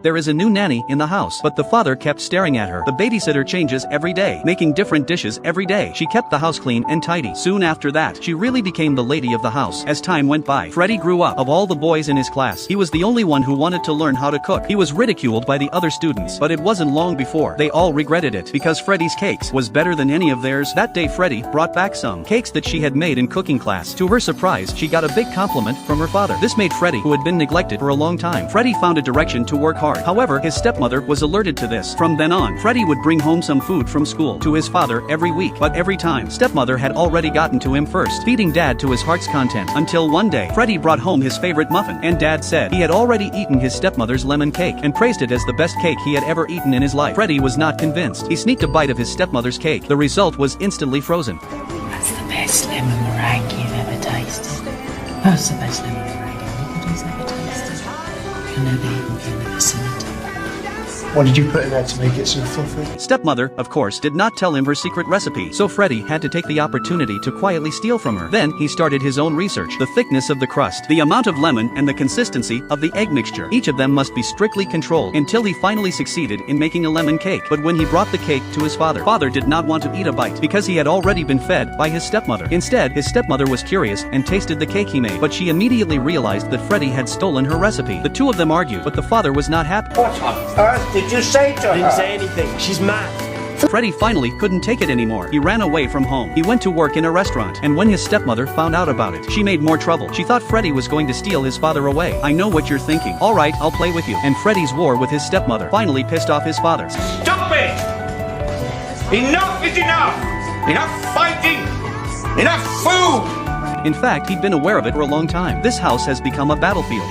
There is a new nanny in the house, but the father kept staring at her. The babysitter changes every day, making different dishes every day. She kept the house clean and tidy. Soon after that, she really became the lady of the house. As time went by, Freddy grew up. Of all the boys in his class, he was the only one who wanted to learn how to cook. He was ridiculed by the other students, but it wasn't long before they all regretted it, because Freddy's cakes was better than any of theirs. That day Freddy brought back some cakes that she had made in cooking class. To her surprise, she got a big compliment from her father. This made Freddy, who had been neglected for a long time. Freddy found a direction to work hard. However, his stepmother was alerted to this. From then on, Freddy would bring home some food from school to his father every week, but every time, stepmother had already gotten to him first, feeding dad to his heart's content. Until one day, Freddy brought home his favorite muffin, and dad said he had already eaten his stepmother's lemon cake and praised it as the best cake he had ever eaten in his life. Freddy was not convinced. He sneaked a bite of his stepmother's cake. The result was instantly frozen. That's the best lemon meringue you've ever tasted. That's the best lemon meringue anybody's ever tasted. You'll never even be in the vicinity. What did you put in there to make it so fluffy? Stepmother, of course, did not tell him her secret recipe, so Freddy had to take the opportunity to quietly steal from her. Then, he started his own research. The thickness of the crust, the amount of lemon, and the consistency of the egg mixture. Each of them must be strictly controlled, until he finally succeeded in making a lemon cake. But when he brought the cake to his father did not want to eat a bite, because he had already been fed by his stepmother. Instead, his stepmother was curious and tasted the cake he made, but she immediately realized that Freddy had stolen her recipe. The two of them argued, but the father was not happy. What on earth did you say to her? I didn't say anything. She's mad. Freddy finally couldn't take it anymore. He ran away from home. He went to work in a restaurant, and when his stepmother found out about it, she made more trouble. She thought Freddy was going to steal his father away. I know what you're thinking. Alright, I'll play with you. And Freddy's war with his stepmother finally pissed off his father. Stop it! Enough is enough! Enough fighting! Enough food! In fact, he'd been aware of it for a long time. This house has become a battlefield.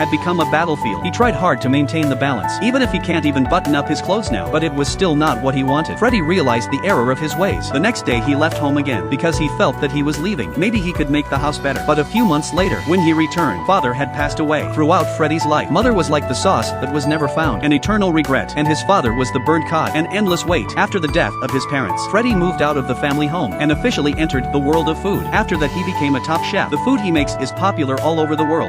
He tried hard to maintain the balance, even if he can't even button up his clothes now, but it was still not what he wanted. Freddy realized the error of his ways. The next day he left home again, because he felt that he was leaving. Maybe he could make the house better. But a few months later, when he returned, father had passed away. Throughout Freddy's life, mother was like the sauce that was never found, an eternal regret, and his father was the burnt cod, an endless wait. After the death of his parents, Freddy moved out of the family home, and officially entered the world of food. After that he became a top chef. The food he makes is popular all over the world.